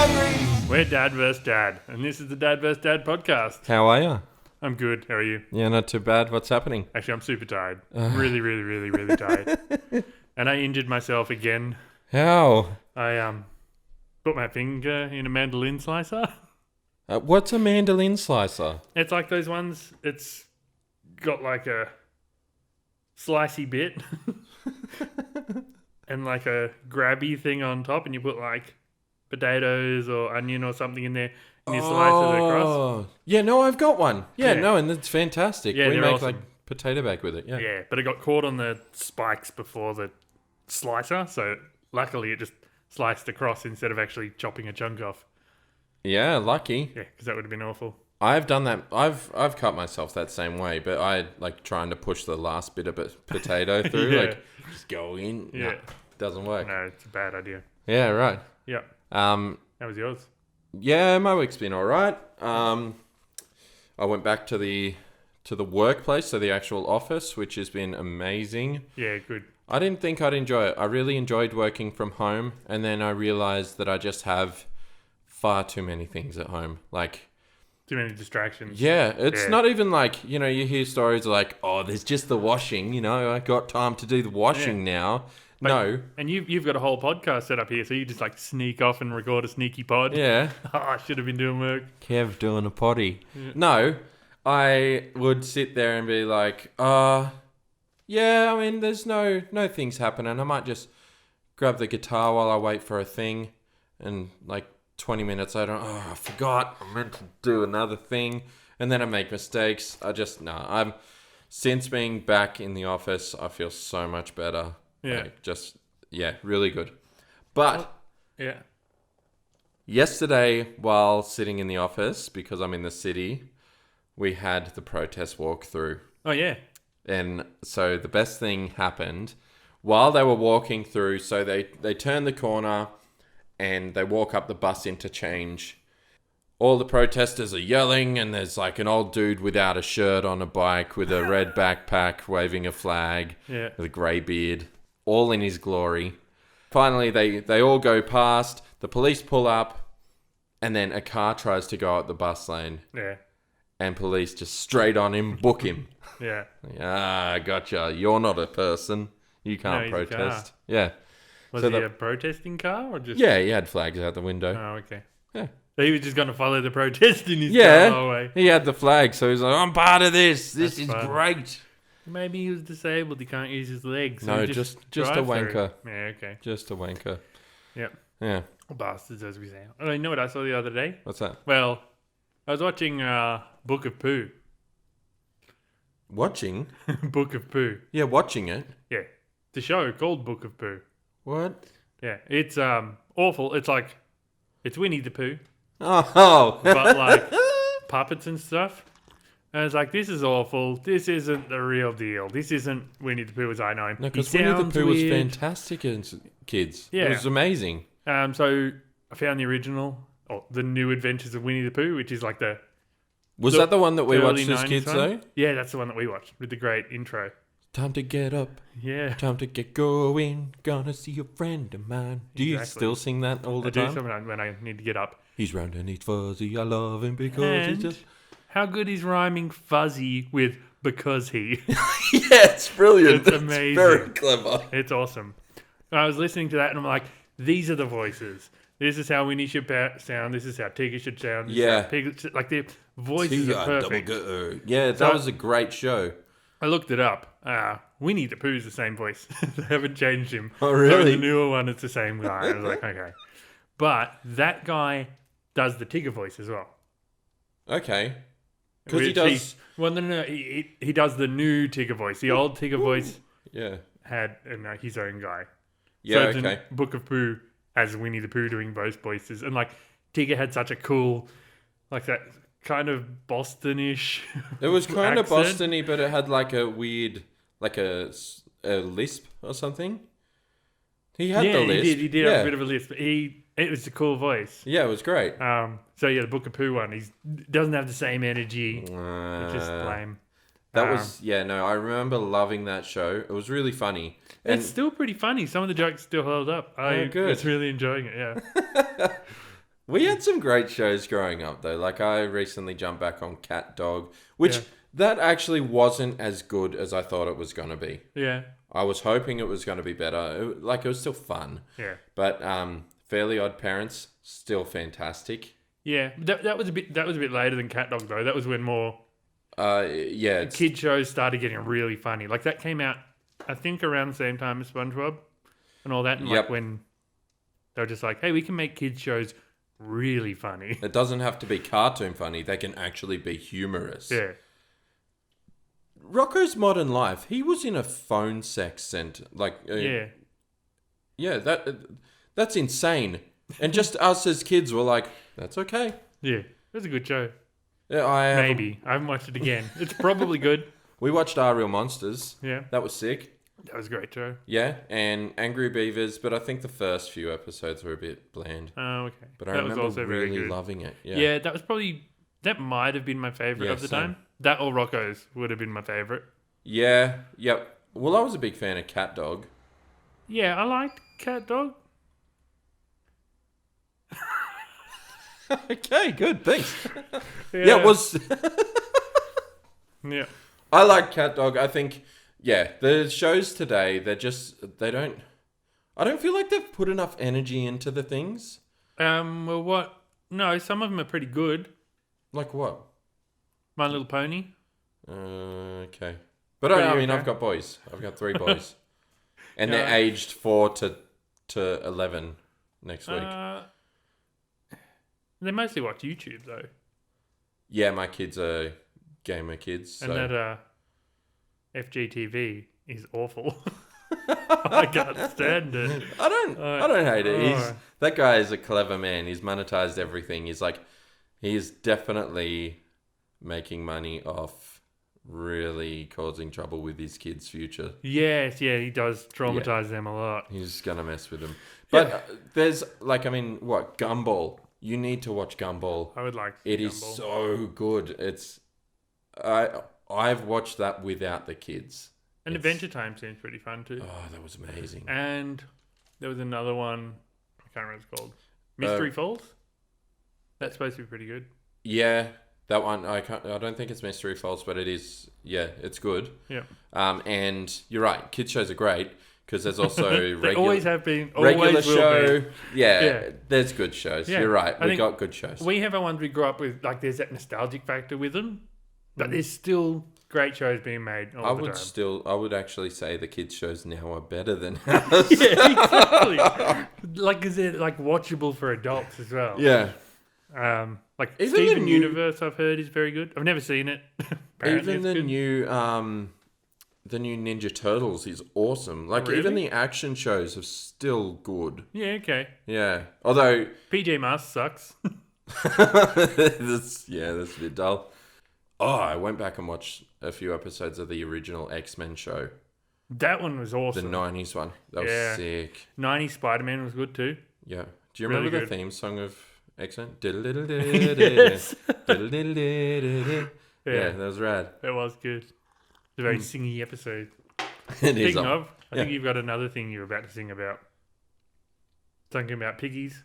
hungry. We're Dad vs. Dad, and this is the Dad vs. Dad podcast. How are you? I'm good. How are you? Yeah, not too bad. What's happening? Actually, I'm super tired. Really tired. And I injured myself again. How? I put my finger in a mandolin slicer. What's a mandolin slicer? It's like those ones. It's got like a slicey bit and like a grabby thing on top, and you put like potatoes or onion or something in there, and you slice it across. Yeah, no, I've got one. Yeah, Yeah. no, and it's fantastic. Yeah, we they're make awesome. like potato bag with it. Yeah. Yeah, but it got caught on the spikes before the slicer, so luckily it just sliced across instead of actually chopping a chunk off. Yeah, lucky. Yeah, because that would have been awful. I've done that. I've cut myself that same way, but I like trying to push the last bit of potato through, Yeah. like just go in. Yeah. Nah, doesn't work. No, it's a bad idea. Yeah, right. Yeah. How was yours? Yeah, my week's been all right. I went back to the workplace, so the actual office, which has been amazing. Yeah, good. I didn't think I'd enjoy it. I really enjoyed working from home, and then I realized that I just have far too many things at home. Like, Too many distractions. yeah, it's Yeah. not even like, you hear stories like, oh, there's just the washing, I got time to do the washing now. But- No. And you've got a whole podcast set up here, so you just like sneak off and record a sneaky pod. Yeah. Oh, I should have been doing work. Kev doing a potty. No, I would sit there and be like, yeah, I mean, there's no things happening. I might just grab the guitar while I wait for a thing. And like 20 minutes later, I forgot. I meant to do another thing. And then I make mistakes. I'm since being back in the office, I feel so much better. Yeah. Really good. But Yeah. yesterday, while sitting in the office, because I'm in the city, we had the protest walk through. Oh, yeah. And so the best thing happened while they were walking through. So they turn the corner and they walk up the bus interchange. All the protesters are yelling, and there's like an old dude without a shirt on a bike with a red backpack waving a flag Yeah. with a grey beard, all in his glory. Finally, they all go past. The police pull up, and then a car tries to go up the bus lane. Yeah. And police just straight on him, book him. Yeah. Gotcha. You're not a person. You can't he's a protest. Yeah. Was So he the- a protesting car or just? Yeah, he had flags out the window. Oh, okay. Yeah. So he was just going to follow the protest in his car Yeah. the whole way. He had the flag, so he's like, I'm part of this. This That's is fun. great. Maybe he was disabled. He can't use his legs. So No, he just a drive through. wanker. Yeah, okay. Just a wanker. Yep. Yeah. Bastards, as we say. Oh, you know what I saw the other day? What's that? Well, I was watching Book of Pooh. Watching? Book of Pooh. Yeah, watching it. Yeah. The show called Book of Pooh. What? Yeah. It's awful. It's Winnie the Pooh, Oh. but like puppets and stuff. And it's like, this is awful. This isn't the real deal. This isn't Winnie the Pooh as I know him. No, He because Winnie the sounds Pooh was weird. fantastic as kids. Yeah. It was amazing. So I found the original, or the New Adventures of Winnie the Pooh, which is like the Was that the one that we early watched as 90s kids, one. though? Yeah, that's the one that we watched with the great intro. Time to get up. Yeah. Time to get going. Gonna see a friend of mine. Do you Exactly. still sing that all the I do time? sometimes when I need to get up. He's round and he's fuzzy. I love him because And he's just... how good is rhyming fuzzy with because he? Yeah, it's brilliant. It's amazing. Very clever. It's awesome. I was listening to that and I'm like, these are the voices. This is how Winnie should sound. This is how Tigger should sound. This is Yeah. how Pig should, like the voices are perfect. Yeah, that So- was a great show. I looked it up. Winnie the Pooh's the same voice. They haven't changed him. Oh, So really? the newer one, it's the same guy. I was like, okay. But that guy does the Tigger voice as well. Okay. Because he Which does... Well, no. He does the new Tigger voice. The old Tigger voice Yeah. had his own guy. Yeah, So okay. the Book of Pooh has Winnie the Pooh doing both voices. And like Tigger had such a cool, like that kind of Bostonish. It was kind of accent. Boston-y, but it had like a weird... Like a lisp or something. He had the lisp. He did yeah. have a bit of a lisp. But it was a cool voice. Yeah, it was great. So yeah, the Book of Pooh one, he doesn't have the same energy. It's just lame. That was, I remember loving that show. It was really funny. And It's still pretty funny. Some of the jokes still held up. good. was really enjoying it, yeah. We had some great shows growing up, though. Like, I recently jumped back on Cat Dog, which that actually wasn't as good as I thought it was going to be. Yeah. I was hoping it was going to be better. It was still fun. Yeah. But Fairly Odd Parents, still fantastic. Yeah. That was a bit later than Cat Dog, though. That was when more kid shows started getting really funny. Like, that came out, I think, around the same time as SpongeBob and all that. And like when they were just like, hey, we can make kids shows really funny. It doesn't have to be cartoon funny. They can actually be humorous. Yeah. Rocko's Modern Life. He was in a phone sex center. Like, yeah. That's insane. And just us as kids were like, that's okay. Yeah, it was a good show. Yeah, I haven't watched it again. It's probably good. We watched Our Real Monsters. Yeah, that was sick. That was a great show. Yeah, and Angry Beavers, but I think the first few episodes were a bit bland. Oh, okay. But I remember also really loving it. Yeah, that might have been my favourite of the time. That or Rocco's would have been my favourite. Yeah, yep. Well, I was a big fan of Cat Dog. Yeah, I liked Cat Dog. Okay, good, thanks. Yeah, it was... Yeah. I like Cat Dog. I think, the shows today, I don't feel like they've put enough energy into the things. Well, what? No, some of them are pretty good. Like what? My Little Pony. Okay. But I've got boys. I've got 3 boys. And they're aged 4 to 11 next week. They mostly watch YouTube, though. Yeah, my kids are gamer kids. And that FGTV is awful. I can't stand it. I don't hate it. That guy is a clever man. He's monetized everything. He's definitely making money off really causing trouble with his kids' future. Yes, he does traumatize them a lot. He's gonna mess with them. But there's Gumball. You need to watch Gumball. I would like to see It Gumball. Is so good. I've watched that without the kids. And Adventure Time seems pretty fun too. Oh, that was amazing. And there was another one, I can't remember what it's called. Mystery Falls? That's supposed to be pretty good. Yeah, that one, I don't think it's Mystery Falls, but it is, it's good. Yeah. And you're right, kids shows are great. Because there's also they always have been. Regular always show. Be. Yeah, there's good shows. Yeah. You're right. We got good shows. We have our ones we grew up with. Like, there's that nostalgic factor with them. But there's still great shows being made all the time. I would actually say the kids' shows now are better than ours. Yeah, exactly. Because they're watchable for adults as well. Yeah. Like even Steven Universe, I've heard is very good. I've never seen it. Even the new Ninja Turtles is awesome. Really? Even the action shows are still good. Yeah, okay. Yeah. Although... PJ Masks sucks. that's a bit dull. Oh, I went back and watched a few episodes of the original X-Men show. That one was awesome. The 90s one. That was sick. 90s Spider-Man was good too. Yeah. Do you remember the theme song of X-Men? Yes. Yeah, that was rad. That was good. It's a very singy episode. Speaking of, I think you've got another thing you're about to sing about. Something about piggies.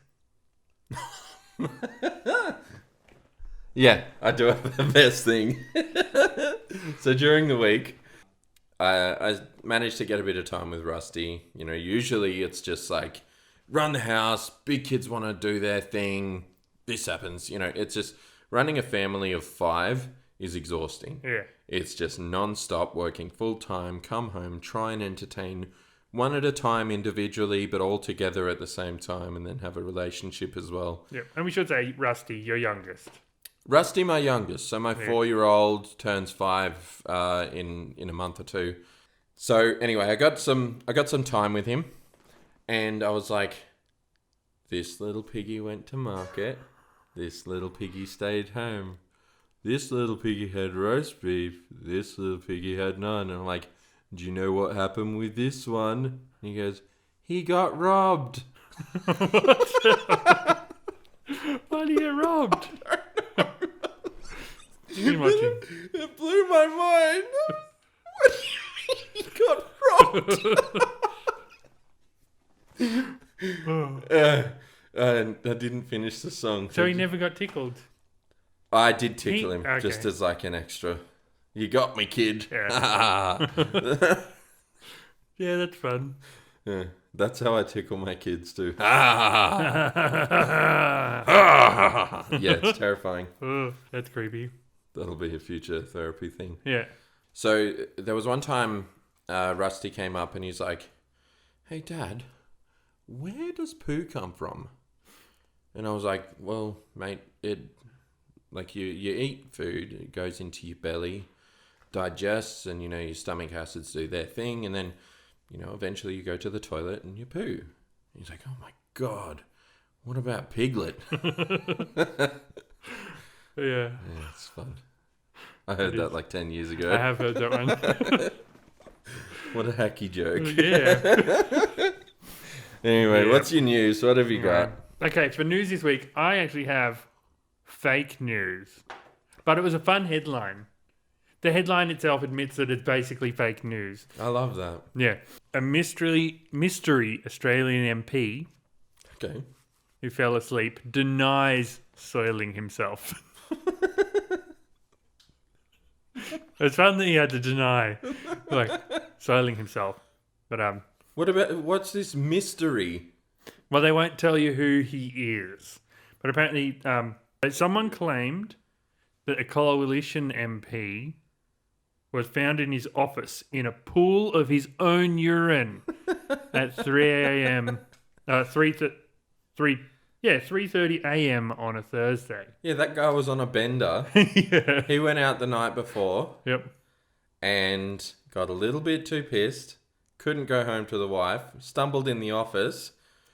Yeah, I do have the best thing. So during the week, I managed to get a bit of time with Rusty. Usually it's just like, run the house, big kids want to do their thing. This happens. It's just running a family of 5 is exhausting. Yeah. It's just non-stop working full-time, come home, try and entertain one at a time individually, but all together at the same time, and then have a relationship as well. Yeah, and we should say Rusty, your youngest. Rusty, my youngest. So my 4-year-old turns 5 in a month or 2. So anyway, I got some time with him, and I was like, this little piggy went to market. This little piggy stayed home. This little piggy had roast beef. This little piggy had none. And I'm like, do you know what happened with this one? And he goes, he got robbed. What? Why did he get robbed? It blew my mind. He got robbed. And I didn't finish the song. So he never got tickled? I did tickle him, just as like an extra. You got me, kid. Yeah, yeah, that's fun. Yeah, that's how I tickle my kids too. Yeah, it's terrifying. Oh, that's creepy. That'll be a future therapy thing. Yeah. So there was one time Rusty came up and he's like, "Hey, Dad, where does poo come from?" And I was like, "Well, mate, like you eat food, it goes into your belly, digests, and your stomach acids do their thing, and then eventually you go to the toilet and you poo." And he's like, "Oh my God, what about Piglet?" Yeah, it's fun. I heard that like 10 years ago. I have heard that one. What a hacky joke. Yeah. Anyway, what's your news? What have you got? Okay, for news this week, I actually have fake news. But it was a fun headline. The headline itself admits that it's basically fake news. I love that. Yeah. A mystery Australian MP who fell asleep denies soiling himself. It's fun that he had to deny, like, soiling himself. But what's this mystery? Well, they won't tell you who he is. But apparently, someone claimed that a coalition MP was found in his office in a pool of his own urine at 3 a.m. 3:30 a.m. on a Thursday. Yeah, that guy was on a bender. Yeah. He went out the night before. Yep. And got a little bit too pissed. Couldn't go home to the wife. Stumbled in the office.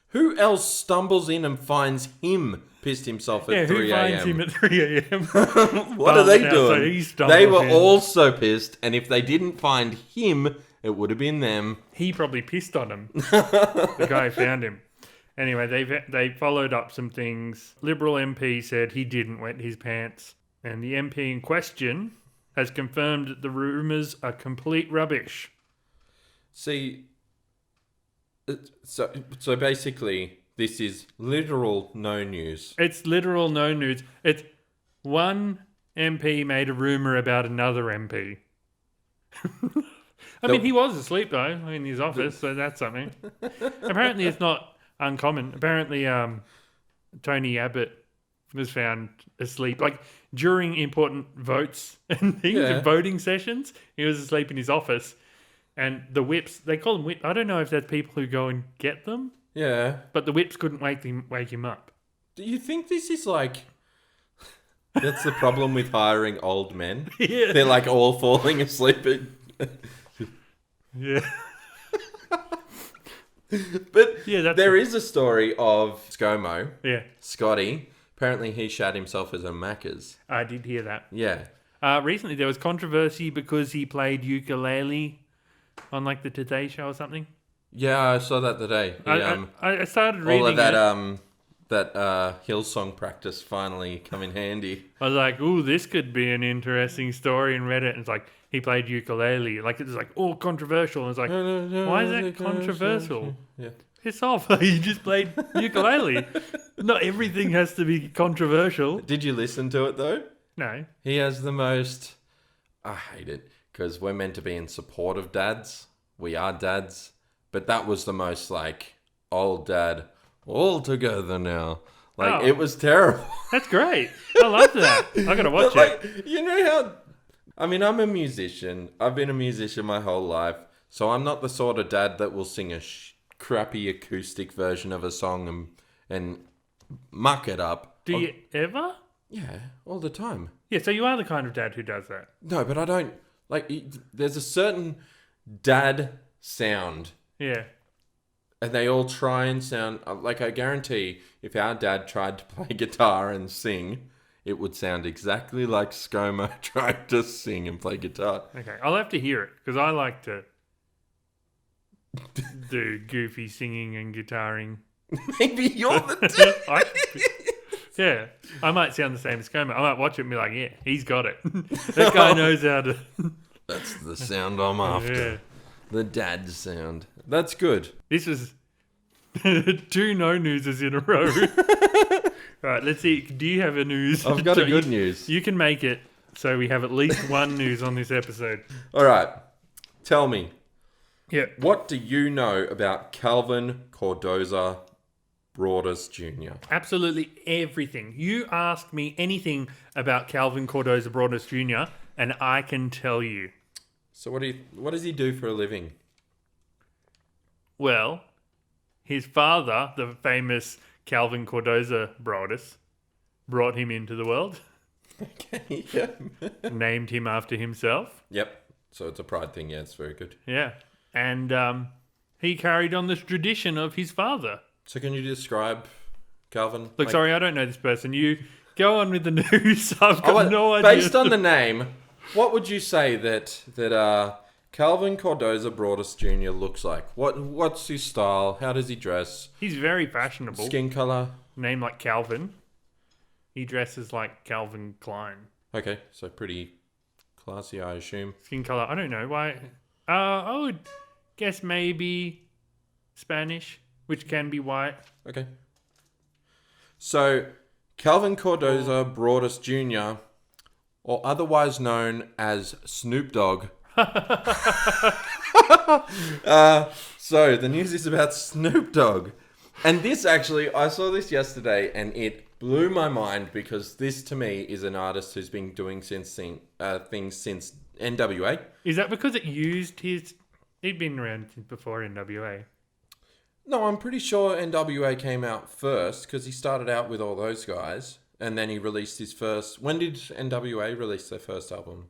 Who else stumbles in and finds him pissed himself at 3 a.m.? Who finds him at 3 a.m.? What are they doing? So they were also pissed, and if they didn't find him, it would have been them. He probably pissed on him. The guy found him. Anyway, they followed up some things. Liberal MP said he didn't wet his pants, and the MP in question has confirmed that the rumours are complete rubbish. See, so basically, this is literal no news. It's literal no news. It's one MP made a rumour about another MP. I mean, he was asleep, though, in his office, so that's something. Apparently, it's not uncommon. Apparently, Tony Abbott was found asleep, like during important votes and things, and voting sessions. He was asleep in his office, and the whips, they call them whips. I don't know if that's people who go and get them. Yeah, but the whips couldn't wake him up. Do you think this is like? That's the problem with hiring old men. Yeah, they're like all falling asleep. Yeah. But there is a story of ScoMo. Yeah. Scotty. Apparently he shat himself as a Macca's. I did hear that. Yeah. Recently there was controversy because he played ukulele on like the Today Show or something. Yeah, I saw that today. I started reading all of that that Hillsong practice finally come in handy. I was like, ooh, this could be an interesting story, and read it, and it's like, he played ukulele. Like, it was like, all controversial. And it's like, why is that controversial? Yeah. Piss off. You just played ukulele. Not everything has to be controversial. Did you listen to it, though? No. He has the most... I hate it, because we're meant to be in support of dads. We are dads. But that was the most, like, old dad... all together now. Like, it was terrible. That's great. I love that. I gotta watch it. You know how... I mean, I'm a musician. I've been a musician my whole life. So I'm not the sort of dad that will sing a crappy acoustic version of a song and muck it up. Do you ever? Yeah, all the time. Yeah, so you are the kind of dad who does that. No, but I don't... Like, there's a certain dad sound. Yeah. And they all try and sound... Like, I guarantee, if our dad tried to play guitar and sing, it would sound exactly like ScoMo tried to sing and play guitar. Okay, I'll have to hear it, because I like to do goofy singing and guitaring. Maybe you're the dad. Yeah, I might sound the same as ScoMo. I might watch it and be like, yeah, he's got it. That guy knows how to... That's the sound I'm after. Yeah. The dad sound. That's good. This was 2 no newses in a row. All right, let's see. Do you have a news? I've got a good news. You can make it so we have at least one news on this episode. All right. Tell me. Yeah. What do you know about Calvin Cordozar Broadus Jr.? Absolutely everything. You ask me anything about Calvin Cordozar Broadus Jr. and I can tell you. So what does he do for a living? Well, his father, the famous Calvin Cordozar Broadus, brought him into the world. Okay, yeah. Named him after himself. Yep. So it's a pride thing. Yeah, it's very good. Yeah. And he carried on this tradition of his father. So can you describe Calvin? Look, sorry, I don't know this person. You go on with the news. I've got no idea. Based on the name, what would you say that Calvin Cordozar Broadus Jr. looks like? What's his style? How does he dress? He's very fashionable. Skin color? Name like Calvin. He dresses like Calvin Klein. Okay, so pretty classy, I assume. Skin color, I don't know why. I would guess maybe Spanish, which can be white. Okay. So, Calvin Cordozar Broadus Jr., or otherwise known as Snoop Dogg. So, the news is about Snoop Dogg. And this actually, I saw this yesterday and it blew my mind because this to me is an artist who's been doing things since NWA. Is that because it used his... He'd been around before NWA. No, I'm pretty sure NWA came out first because he started out with all those guys and then he released his first... When did NWA release their first album?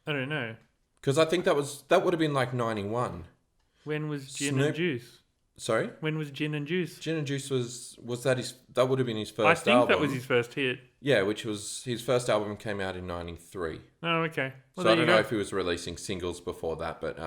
I don't know. Because I think that would have been like 91. When was Gin and Juice? Sorry? When was Gin and Juice? Gin and Juice that would have been his first album. I think that was his first hit. Yeah, which was his first album came out in 93. Oh, okay. Well, so I don't know if he was releasing singles before that, but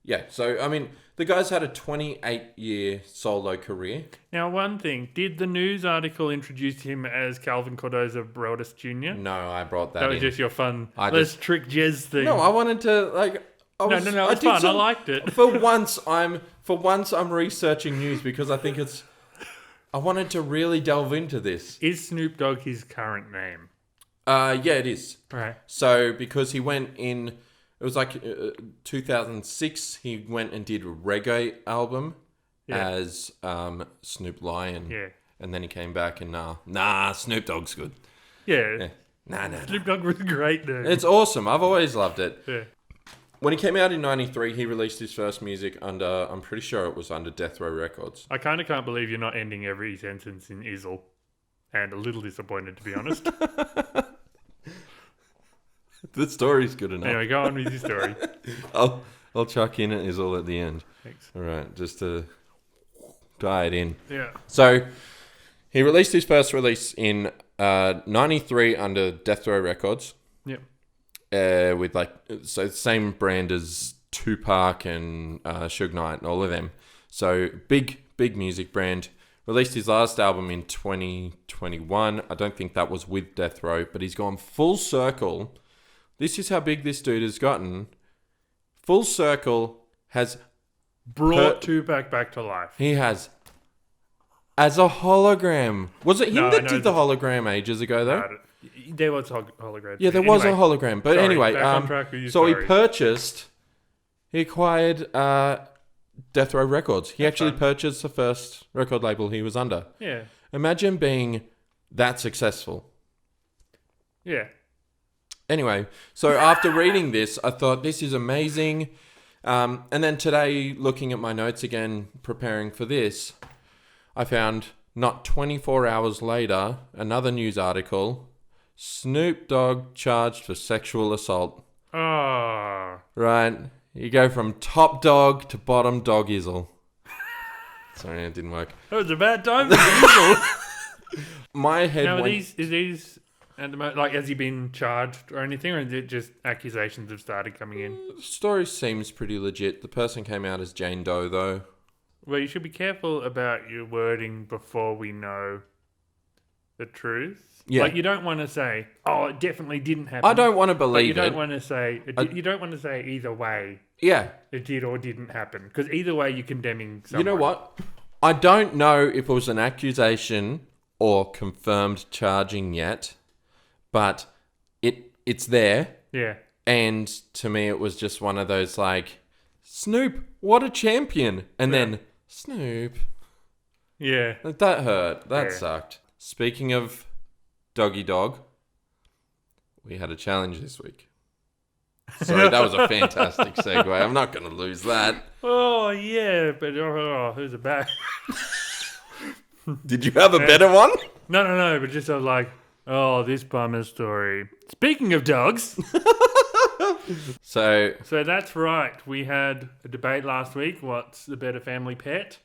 yeah. So, I mean, the guy's had a 28-year solo career. Now, one thing. Did the news article introduce him as Calvin Cordozar Broadus Jr.? No, I brought that in. That was just your fun, let's trick Jez thing. No, I wanted to, like... No, it's fun. I liked it. For once, I'm researching news because I think I wanted to really delve into this. Is Snoop Dogg his current name? Yeah, it is. Right. So, because he went in... It was like 2006, he went and did a reggae album as Snoop Lion. Yeah. And then he came back and, Snoop Dogg's good. Yeah. Nah. Snoop Dogg was great, dude. It's awesome. I've always loved it. Yeah. When he came out in 93, he released his first music under, I'm pretty sure it was under Death Row Records. I kind of can't believe you're not ending every sentence in Izzle. And a little disappointed, to be honest. The story's good enough. Anyway, go on with your story. I'll chuck in it all at the end. Thanks. All right, just to tie it in. Yeah. So, he released his first release in 93 under Death Row Records. Yep. With the same brand as Tupac and Suge Knight and all of them. So big music brand. Released his last album in 2021. I don't think that was with Death Row, but he's gone full circle. This is how big this dude has gotten. Full Circle has brought Tupac back to life. He has. As a hologram. Was it him that did the hologram ages ago though? No, there was a hologram. Yeah, there was a hologram. But anyway, so he acquired Death Row Records. He actually purchased the first record label he was under. Yeah. Imagine being that successful. Yeah. Anyway, so after reading this, I thought this is amazing. And then today, looking at my notes again, preparing for this, I found not 24 hours later, another news article, Snoop Dogg charged for sexual assault. Oh. Right. You go from top dog to bottom dog izzle. Sorry, it didn't work. That was a bad time for izzle. My head now, went... is these at the moment, like, has he been charged or anything, or is it just accusations have started coming in? The story seems pretty legit. The person came out as Jane Doe, though. Well, you should be careful about your wording before we know the truth. Yeah. Like, you don't want to say, "Oh, it definitely didn't happen." I don't want to believe you don't want to say. You don't want to say either way. Yeah. It did or didn't happen, because either way you're condemning someone. You know what? I don't know if it was an accusation or confirmed charging yet, but it's there. Yeah. And to me, it was just one of those like, Snoop, what a champion. And then, Snoop. Yeah. That hurt. That sucked. Speaking of doggy dog, we had a challenge this week. Sorry, that was a fantastic segue. I'm not going to lose that. Oh, yeah, but who's a bad? Did you have a better one? No, but just I was like, oh, this bummer story. Speaking of dogs. So that's right. We had a debate last week. What's the better family pet?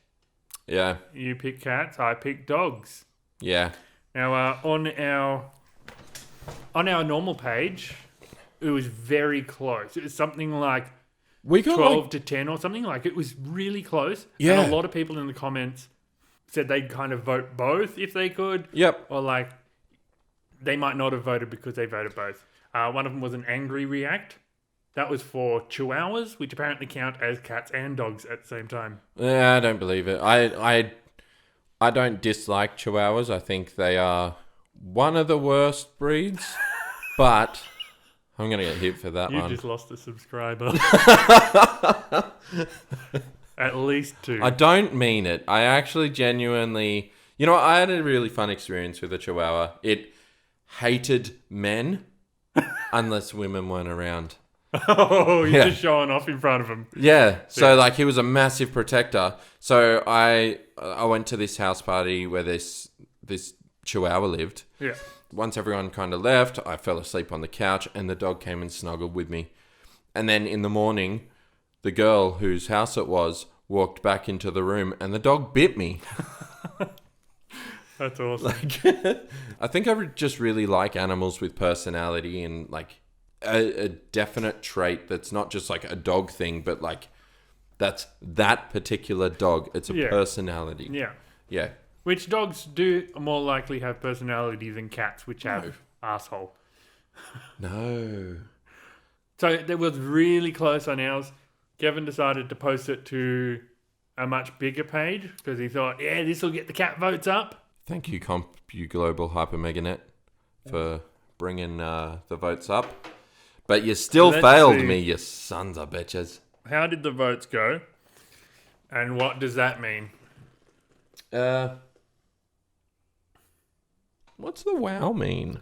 Yeah. You pick cats, I pick dogs. Yeah. Now, on our normal page, it was very close. It was something like we got 12 to 10 or something. Like, it was really close. Yeah. And a lot of people in the comments said they'd kind of vote both if they could. Yep. Or, like, they might not have voted because they voted both. One of them was an angry react. That was for chihuahuas, which apparently count as cats and dogs at the same time. Yeah, I don't believe it. I don't dislike chihuahuas. I think they are one of the worst breeds, but I'm going to get hit for that one. You just lost a subscriber. At least 2. I don't mean it. I actually genuinely... You know, I had a really fun experience with a chihuahua. It hated men unless women weren't around. Oh, you're just showing off in front of him. Yeah. So, like, he was a massive protector. So, I went to this house party where this chihuahua lived. Yeah. Once everyone kind of left, I fell asleep on the couch and the dog came and snuggled with me. And then in the morning, the girl whose house it was walked back into the room and the dog bit me. That's awesome. I think I just really like animals with personality and, like, a definite trait that's not just like a dog thing, but like that's that particular dog. It's a personality. Yeah. Yeah. Which dogs do more likely have personality than cats, which have asshole. No. So it was really close on ours. Kevin decided to post it to a much bigger page because he thought, yeah, this will get the cat votes up. Thank you, Global Hyper Meganet, for bringing the votes up. But you still failed me, you sons of bitches. How did the votes go? And what does that mean? What's the wow mean?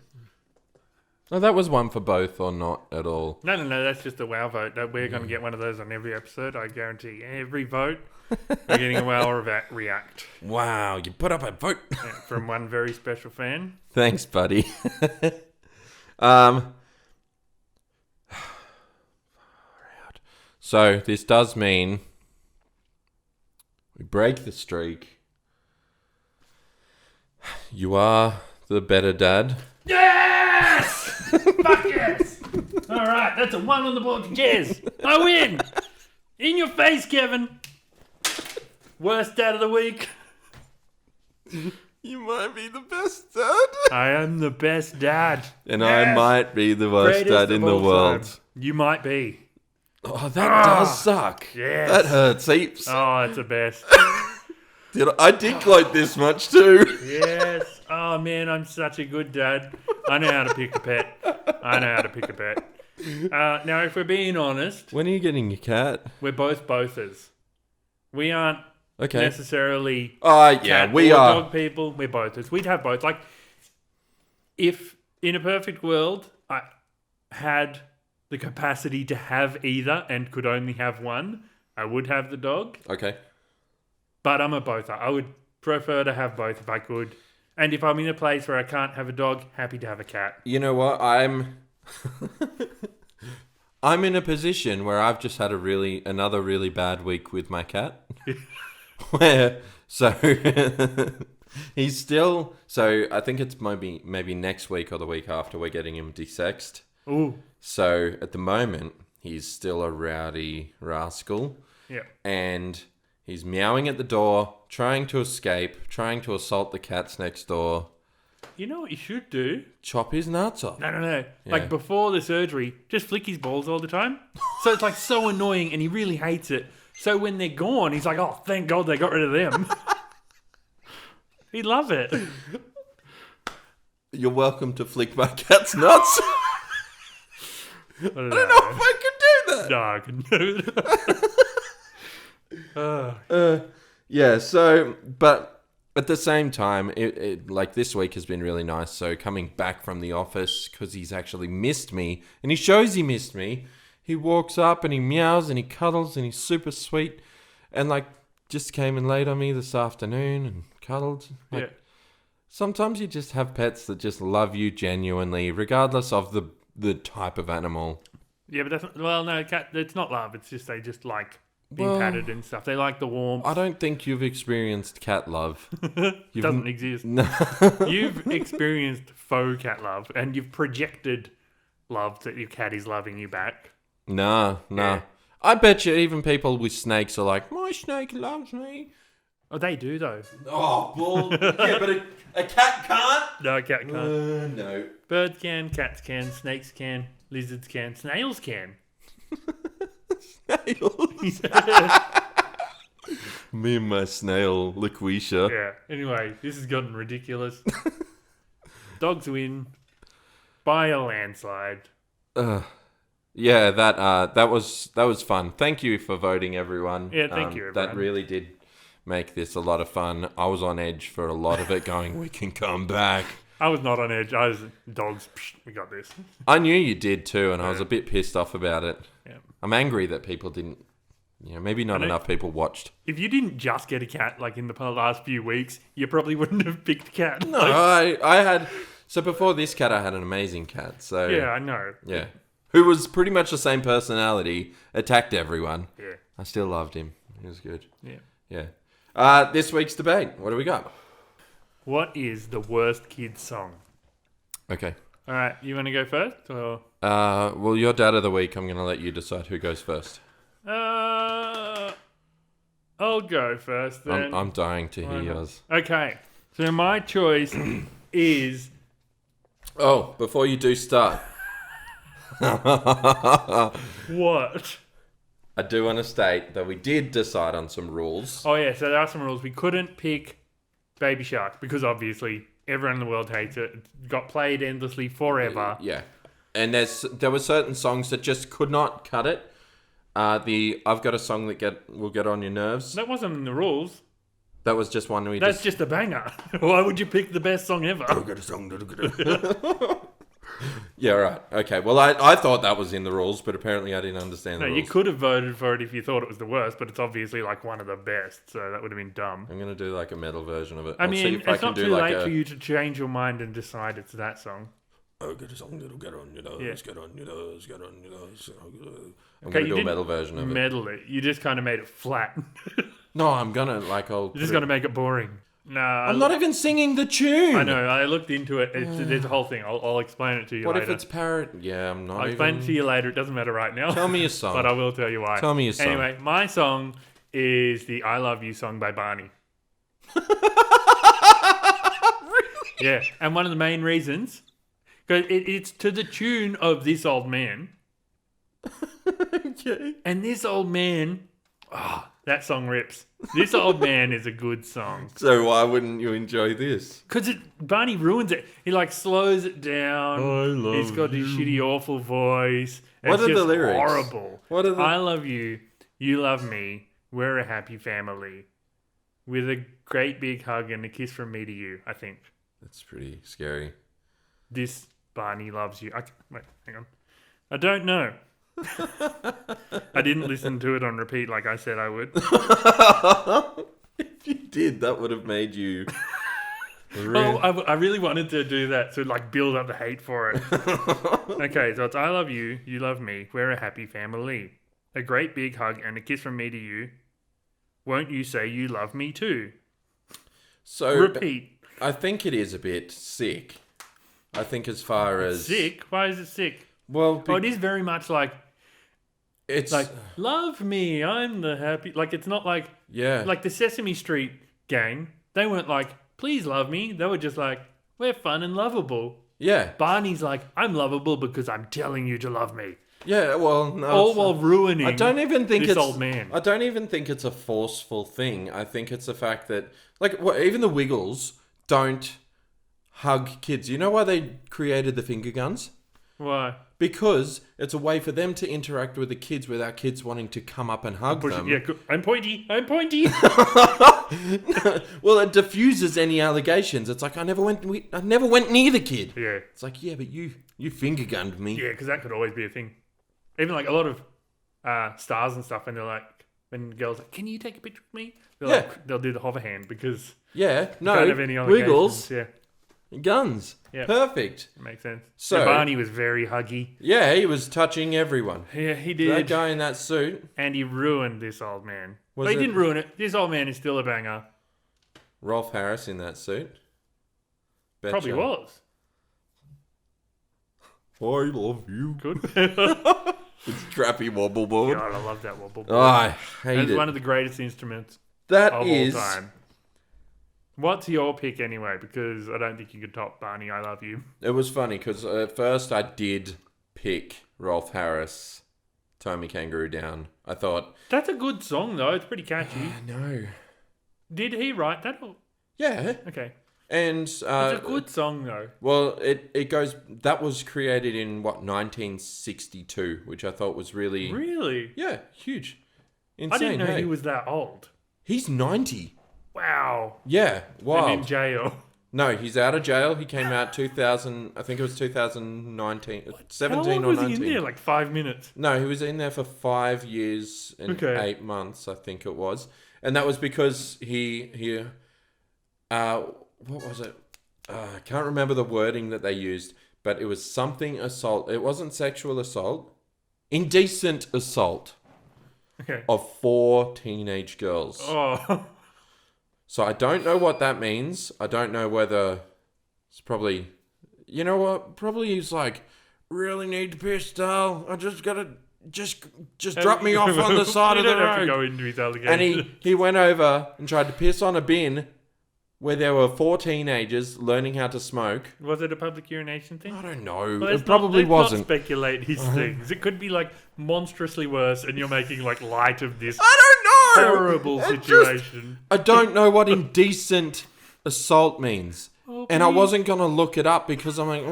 Oh, that was one for both or not at all. No, that's just a wow vote. We're going to get one of those on every episode. I guarantee every vote, we're getting a wow or react. Wow, you put up a vote. From one very special fan. Thanks, buddy. So this does mean we break the streak. You are the better dad. Yes! Fuck yes! All right, that's a 1 on the board for Jez. I win! In your face, Kevin. Worst dad of the week. You might be the best dad. I am the best dad. And yes! I might be the worst dad in the world. Time. You might be. Oh, that does suck. Yes. That hurts heaps. Oh, it's the best. I did gloat this much too. Yes. Oh, man, I'm such a good dad. I know how to pick a pet. Now, if we're being honest... When are you getting your cat? We're both bothers. We aren't necessarily cat we or are dog people. We're bothers. We'd have both. Like, if in a perfect world I had the capacity to have either and could only have one, I would have the dog. Okay. But I'm a bother. I would prefer to have both if I could. And if I'm in a place where I can't have a dog, happy to have a cat. You know what? I'm in a position where I've just had another really bad week with my cat. He's still, so I think it's maybe next week or the week after we're getting him desexed. Ooh. So at the moment, he's still a rowdy rascal. Yeah. And he's meowing at the door, trying to escape, trying to assault the cats next door. You know what you should do? Chop his nuts off. No. Yeah. Like before the surgery, just flick his balls all the time. So it's like so annoying and he really hates it. So when they're gone, he's like, oh, thank God they got rid of them. He'd love it. You're welcome to flick my cat's nuts. I don't know if I could do that. No, I can do it. Yeah, so, but at the same time, it like this week has been really nice. So coming back from the office, because he's actually missed me, and he shows he missed me, he walks up and he meows and he cuddles and he's super sweet, and like just came and laid on me this afternoon and cuddled. Like, yeah. Sometimes you just have pets that just love you genuinely, regardless of the type of animal. Yeah, but that's no, cat. It's not love. It's just they just like being patted and stuff. They like the warmth. I don't think you've experienced cat love. Doesn't exist. No. You've experienced faux cat love, and you've projected love that your cat is loving you back. Nah. Yeah. I bet you even people with snakes are like, my snake loves me. Oh, they do though. Oh, bull. Yeah, but a cat can't? No, a cat can't. No. Birds can, cats can, snakes can, lizards can, snails can. Snails? Me and my snail, Liquisha. Yeah. Anyway, this has gotten ridiculous. Dogs win by a landslide. Yeah, that was fun. Thank you for voting, everyone. Yeah, thank you, everyone. That really did make this a lot of fun. I was on edge for a lot of it, going, we can come back. I was not on edge. I was dogs. We got this. I knew you did too, and I was a bit pissed off about it. Yeah. I'm angry that people didn't. Maybe not enough people watched. If you didn't just get a cat, like in the last few weeks, you probably wouldn't have picked a cat. No, I had. So before this cat, I had an amazing cat. So yeah, I know. Yeah, who was pretty much the same personality, attacked everyone. Yeah, I still loved him. He was good. Yeah. This week's debate. What do we got? What is the worst kids song? Okay. All right, you want to go first, or? Well, your dad of the week. I'm going to let you decide who goes first. I'll go first then. I'm dying to hear yours. Okay, so my choice is. Oh, before you do start. What? I do want to state that we did decide on some rules. Oh yeah, so there are some rules. We couldn't pick Baby Shark because obviously everyone in the world hates it. It got played endlessly forever. Yeah. And there were certain songs that just could not cut it. I've got a song that will get on your nerves. That wasn't in the rules. That was just one That's just a banger. Why would you pick the best song ever? I've got a song that'll get it. Yeah, right. Okay. Well, I thought that was in the rules, but apparently I didn't understand the rules. You could have voted for it if you thought it was the worst, but it's obviously like one of the best, so that would have been dumb. I'm going to do like a metal version of it. I mean, it's not too late for you to change your mind and decide it's that song. I've got a song that'll get on your nose, get on your nose, get on your nose. I'm Okay, going to do a metal version of it. Medal it. You just kind of made it flat. No, I'm going to You're just going to make it boring. No, I'm not even singing the tune. I know. I looked into it. There's a whole thing. I'll explain it to you later. What if it's parrot? Yeah, I'm not. I'll explain it to you later. It doesn't matter right now. Tell me your song. But I will tell you why. Tell me your song. Anyway, my song is the I Love You song by Barney. Really? Yeah, and one of the main reasons, because it's to the tune of This Old Man. Okay. And This Old Man, that song rips. This Old Man is a good song. So why wouldn't you enjoy this? Because Barney ruins it. He slows it down. I love He's got this shitty, awful voice. What are the lyrics? Horrible. What are the? I love you. You love me. We're a happy family. With a great big hug and a kiss from me to you, I think. That's pretty scary. This Barney loves you. Wait, hang on. I don't know. I didn't listen to it on repeat like I said I would. If you did, that would have made you... I really wanted to do that to build up the hate for it. Okay, so it's I love you, you love me, we're a happy family. A great big hug and a kiss from me to you. Won't you say you love me too? So repeat. I think it is a bit sick. I think as far as... Sick? Why is it sick? Well... it is very much it's love me, I'm the happy... it's not Yeah. the Sesame Street gang. They weren't please love me. They were just we're fun and lovable. Yeah. Barney's I'm lovable because I'm telling you to love me. Yeah, well, no. All while ruining I don't even think this old man. I don't even think it's a forceful thing. I think it's the fact that, even the Wiggles don't hug kids. You know why they created the finger guns? Why? Because it's a way for them to interact with the kids without kids wanting to come up and hug them. Yeah, I'm pointy. Well, it diffuses any allegations. It's like, I never went near the kid. Yeah. It's like, yeah, but you finger gunned me. Yeah, because that could always be a thing. Even like a lot of stars and stuff, and they're like, when girls are like, can you take a picture with me? They'll do the hover hand because no, don't have any wiggles, yeah, guns, yeah, perfect. Makes sense. So Barney was very huggy. Yeah, he was touching everyone. Yeah, he did. That guy in that suit, and he ruined this old man. But he didn't ruin it. This old man is still a banger. Rolf Harris in that suit. Betcha. Probably was. I love you. Good. It's crappy wobble board. God, I love that wobble board. Oh, I hate it. It's one of the greatest instruments of all time. What's your pick anyway? Because I don't think you could top Barney, I Love You. It was funny because at first I did pick Rolf Harris, Tie Me Kangaroo Down. I thought... That's a good song though. It's pretty catchy. I know. Did he write that? Yeah. Okay. And it's a good song though. Well, it goes. That was created in 1962, which I thought was really huge, insane. I didn't know he was that old. He's 90. Wow. Yeah, wild. And in jail. No, he's out of jail. He came out 2000. I think it was 2019, 17 How long or was 19. he in there? Like 5 minutes. No, he was in there for 5 years and 8 months. I think it was, and that was because he what was it? I can't remember the wording that they used, but it was something assault. It wasn't sexual assault. Indecent assault of 4 teenage girls. Oh. So I don't know what that means. I don't know whether it's probably... You know what? Probably he's like, really need to piss, doll. I just got to... Just drop me off on the side of the road. You don't have to go into his allegation. And he went over and tried to piss on a bin where there were 4 teenagers learning how to smoke. Was it a public urination thing? I don't know. Well, it probably wasn't. Let's not speculate his things. It could be like monstrously worse, and you're making like light of this. I don't know. Horrible situation. I don't know what indecent assault means, and I wasn't gonna look it up because I'm like,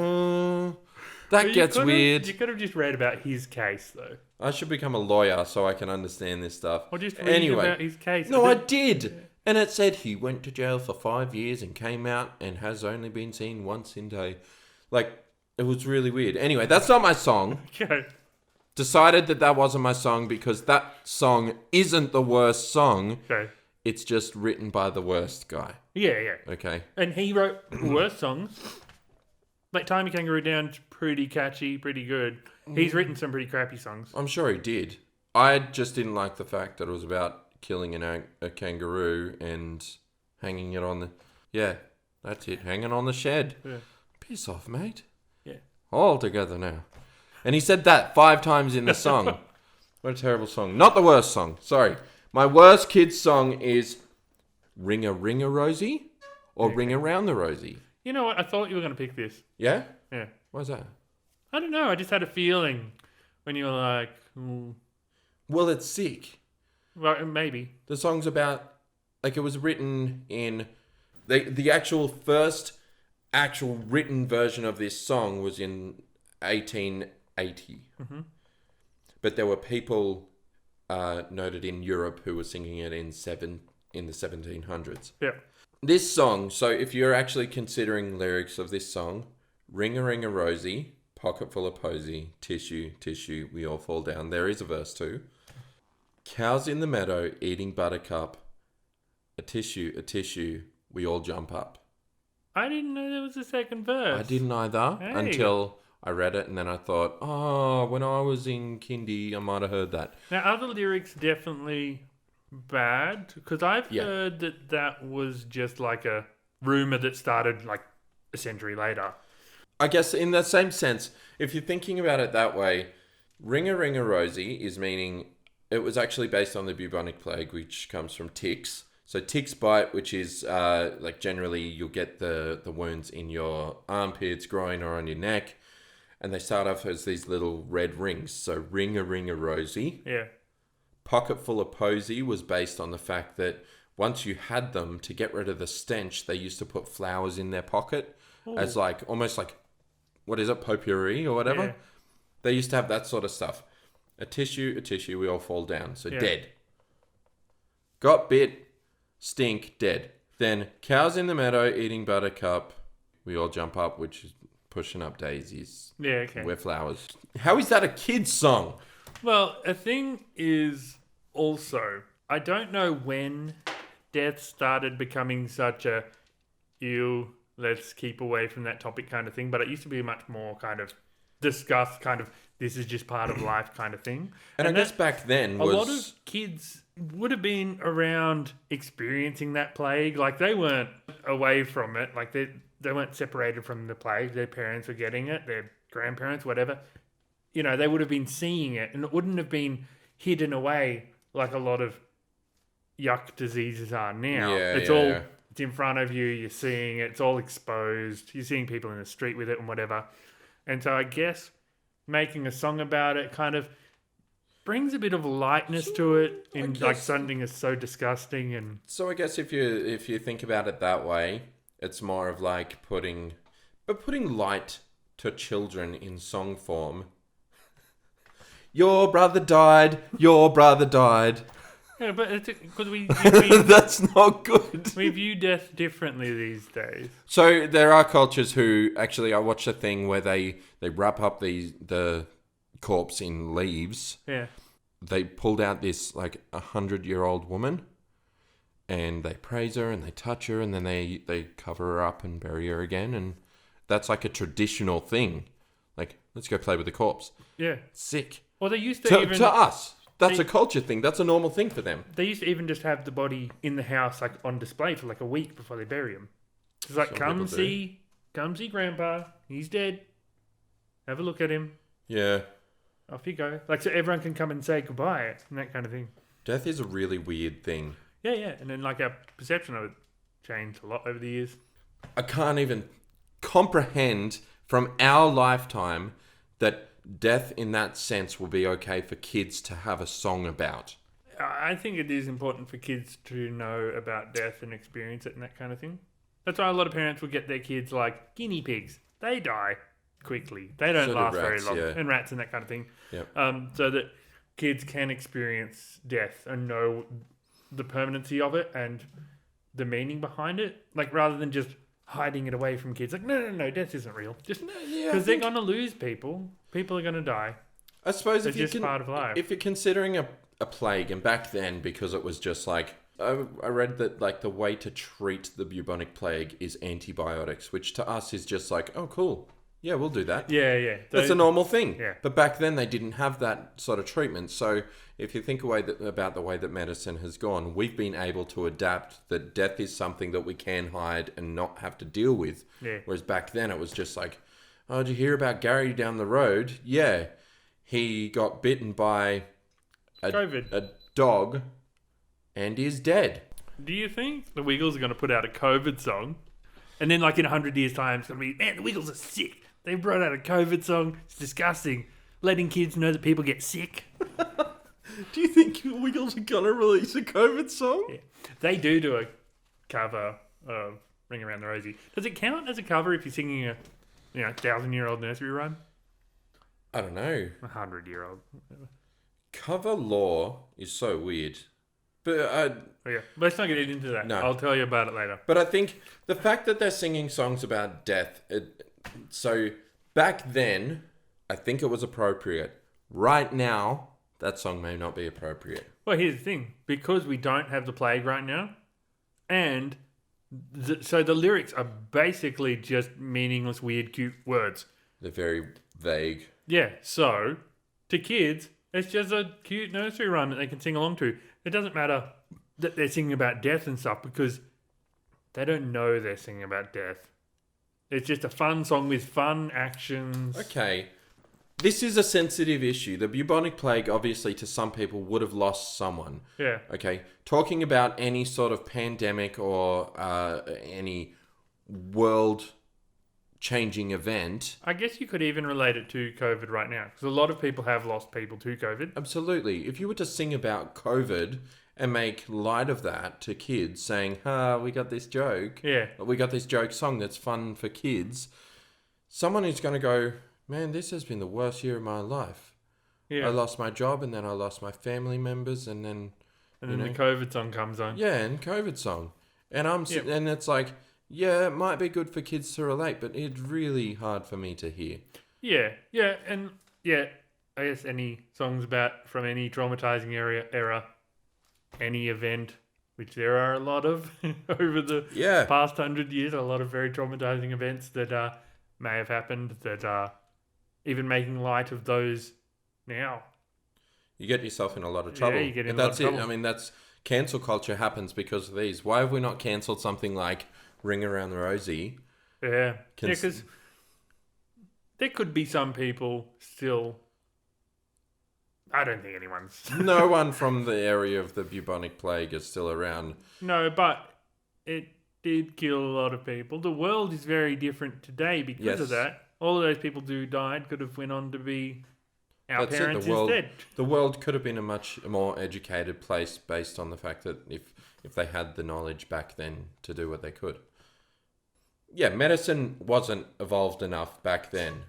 that gets weird. You could have just read about his case, though. I should become a lawyer so I can understand this stuff. Or just read about his case. No, I did. And it said he went to jail for 5 years and came out and has only been seen once in day. Like, it was really weird. Anyway, that's not my song. Okay. Decided that wasn't my song because that song isn't the worst song. Okay. It's just written by the worst guy. Yeah, yeah. Okay. And he wrote worse songs. Like Tie Me Kangaroo Down's pretty catchy, pretty good. He's written some pretty crappy songs. I'm sure he did. I just didn't like the fact that it was about killing a kangaroo and hanging it on the... Yeah, that's it. Hanging on the shed. Yeah. Piss off, mate. Yeah. All together now. And he said that 5 times in the song. What a terrible song. Not the worst song. Sorry. My worst kids song is Ring a Ring a Rosie or Ring Around the Rosie. You know what? I thought you were going to pick this. Yeah? Yeah. Why's that? I don't know. I just had a feeling when you were like... Well, it's sick. Well, maybe. The song's about... Like, it was written in... The actual first written version of this song was in 1880. Mm-hmm. But there were people noted in Europe who were singing it in the 1700s. Yeah. This song, so if you're actually considering lyrics of this song, Ring a Ring a Rosie, pocket full of posy, tissue, tissue, we all fall down. There is a verse too. Cows in the meadow eating buttercup, a tissue, we all jump up. I didn't know there was a second verse. I didn't either until I read it, and then I thought, when I was in kindy, I might have heard that. Now, are the lyrics definitely bad? Because I've heard that was just like a rumour that started like a century later. I guess in the same sense, if you're thinking about it that way, Ring a Ring a Rosie is meaning it was actually based on the bubonic plague, which comes from ticks. So ticks bite, which is like generally you'll get the wounds in your armpits, groin, or on your neck. And they start off as these little red rings. So Ring a Ring a Rosie. Yeah. Pocket full of posy was based on the fact that once you had them, to get rid of the stench, they used to put flowers in their pocket as like, almost like, what is it, potpourri or whatever? Yeah. They used to have that sort of stuff. A tissue, we all fall down. So dead. Got bit, stink, dead. Then cows in the meadow eating buttercup. We all jump up, which is pushing up daisies. Yeah, okay. We're flowers. How is that a kid's song? Well, a thing is also, I don't know when death started becoming such a, ew, let's keep away from that topic kind of thing, but it used to be a much more kind of discussed kind of, this is just part of life kind of thing. And I guess back then a lot of kids would have been around experiencing that plague. Like, they weren't away from it. Like, they weren't separated from the plague. Their parents were getting it, their grandparents, whatever. You know, they would have been seeing it, and it wouldn't have been hidden away like a lot of yuck diseases are now. It's in front of you, you're seeing it, it's all exposed, you're seeing people in the street with it and whatever. And so I guess making a song about it kind of brings a bit of lightness to it, in like something is so disgusting. And so I guess if you think about it that way, it's more of like putting light to children in song form. Your brother died. Your brother died. Yeah, but it's because we that's not good. We view death differently these days. So there are cultures who actually, I watched a thing where they wrap up the corpse in leaves. Yeah. They pulled out this like 100-year-old woman, and they praise her and they touch her, and then they cover her up and bury her again, and that's like a traditional thing. Like, let's go play with the corpse. Yeah. Sick. Well, they used to to us. That's a culture thing. That's a normal thing for them. They used to even just have the body in the house, like on display for like a week before they bury him. It's like, come see Grandpa. He's dead. Have a look at him. Yeah. Off you go. Like, so everyone can come and say goodbye and that kind of thing. Death is a really weird thing. Yeah, yeah. And then like our perception of it changed a lot over the years. I can't even comprehend from our lifetime that death in that sense will be okay for kids to have a song about. I think it is important for kids to know about death and experience it and that kind of thing. That's why a lot of parents will get their kids like guinea pigs. They die quickly. They don't last very long. Yeah. And rats and that kind of thing. Yep. So that kids can experience death and know the permanency of it and the meaning behind it. Like, rather than just hiding it away from kids. Like, no, death isn't real. Just because they're going to lose people. People are going to die. I suppose it's just part of life. If you're considering a plague, and back then, because it was just like, I read that like the way to treat the bubonic plague is antibiotics, which to us is just like, oh, cool. Yeah, we'll do that. Yeah. That's a normal thing. Yeah. But back then they didn't have that sort of treatment. So if you think about the way that medicine has gone, we've been able to adapt that death is something that we can hide and not have to deal with. Yeah. Whereas back then it was just like, oh, did you hear about Gary down the road? Yeah. He got bitten by a dog and is dead. Do you think the Wiggles are going to put out a COVID song? And then like in 100 years' time, it's going to be, man, the Wiggles are sick. They brought out a COVID song. It's disgusting. Letting kids know that people get sick. Do you think Wiggles are going to release a COVID song? Yeah. They do a cover of Ring Around the Rosie. Does it count as a cover if you're singing a 1,000-year-old nursery rhyme? I don't know. 100-year-old. Cover law is so weird. But let's not get into that. No. I'll tell you about it later. But I think the fact that they're singing songs about death, so back then, I think it was appropriate. Right now, that song may not be appropriate. Well, here's the thing. Because we don't have the plague right now, and so the lyrics are basically just meaningless, weird, cute words. They're very vague. Yeah, so to kids, it's just a cute nursery rhyme that they can sing along to. It doesn't matter that they're singing about death and stuff because they don't know they're singing about death. It's just a fun song with fun actions. Okay. This is a sensitive issue. The bubonic plague, obviously, to some people would have lost someone. Yeah. Okay. Talking about any sort of pandemic or any world-changing event. I guess you could even relate it to COVID right now because a lot of people have lost people to COVID. Absolutely. If you were to sing about COVID and make light of that to kids, saying, we got this joke. Yeah. We got this joke song that's fun for kids. Someone is going to go, man, this has been the worst year of my life. Yeah. I lost my job, and then I lost my family members, and then... And then the Covert Song comes on. Yeah, and Covert Song. And and it's like, yeah, it might be good for kids to relate, but it's really hard for me to hear. Yeah, and I guess any songs from any traumatizing era, any event, which there are a lot of over the past 100 years, a lot of very traumatizing events that may have happened, that are even making light of those now. You get yourself in a lot of trouble. Yeah, you get in a lot of trouble. I mean, cancel culture happens because of these. Why have we not cancelled something like Ring Around the Rosie? Yeah. Because there could be some people still... I don't think anyone's... No one from the area of the bubonic plague is still around. No, but it did kill a lot of people. The world is very different today because of that. All of those people who died could have went on to be... Our parents instead. The world could have been a much more educated place based on the fact that if they had the knowledge back then to do what they could. Yeah, medicine wasn't evolved enough back then.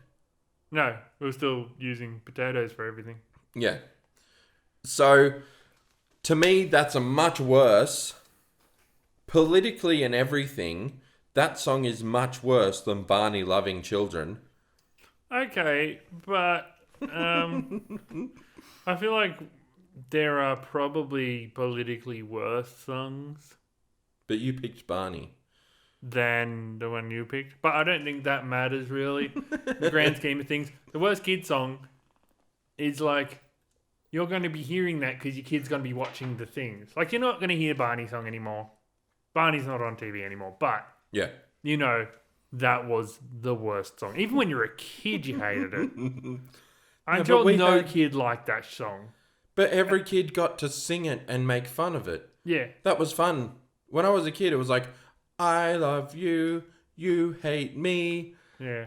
No, we were still using potatoes for everything. Yeah. So, to me, that's a much worse. Politically and everything, that song is much worse than Barney loving children. Okay, but... I feel like there are probably politically worse songs. But you picked Barney. Than the one you picked. But I don't think that matters really. In the grand scheme of things. The worst kid song is like, you're going to be hearing that because your kid's going to be watching the things. Like, you're not going to hear Barney's song anymore. Barney's not on TV anymore. But, you know, that was the worst song. Even when you were a kid, you hated it. I'm sure no kid liked that song. But every kid got to sing it and make fun of it. Yeah. That was fun. When I was a kid, it was like, I love you, you hate me. Yeah.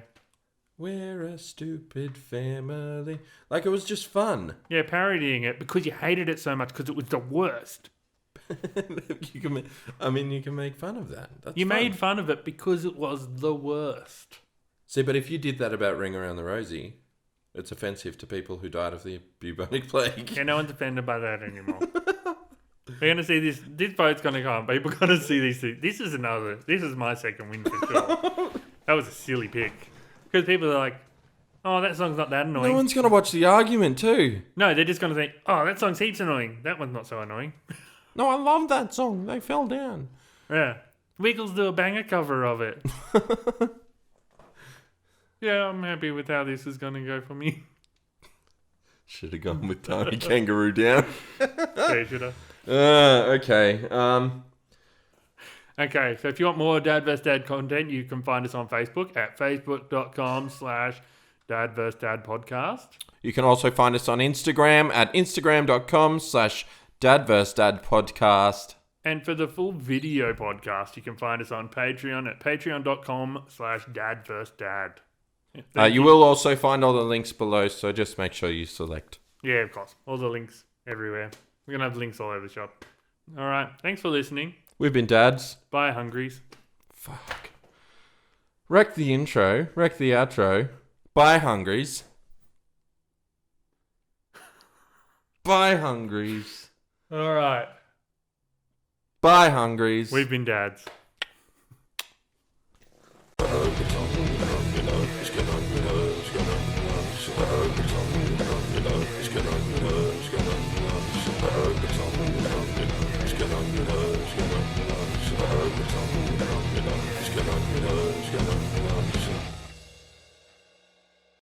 We're a stupid family. Like, it was just fun. Yeah, parodying it because you hated it so much because it was the worst. You can make fun of that. That's you fun. made fun of it because it was the worst. See, but if you did that about Ring Around the Rosie... It's offensive to people who died of the bubonic plague. Yeah, no one's offended by that anymore. We're going to see this. This boat's going to come. People are going to see these things. This is my second win for sure. That was a silly pick. Because people are like, oh, that song's not that annoying. No one's going to watch the argument too. No, they're just going to think, oh, that song's heaps annoying. That one's not so annoying. No, I love that song. They fell down. Yeah. Wiggles do a banger cover of it. Yeah, I'm happy with how this is going to go for me. Should have gone with Tiny Kangaroo Down. Yeah, should have. Okay. Okay, so if you want more Dad vs. Dad content, you can find us on Facebook at facebook.com/Dad vs. Dad podcast. You can also find us on Instagram at instagram.com/Dad vs. Dad podcast. And for the full video podcast, you can find us on Patreon at patreon.com/Dad vs. Dad. You will also find all the links below, so just make sure you select. Yeah, of course. All the links everywhere. We're going to have links all over the shop. All right. Thanks for listening. We've been Dads. Bye, Hungries. Fuck. Wreck the intro. Wreck the outro. Bye, Hungries. Bye, Hungries. All right. Bye, Hungries. We've been Dads.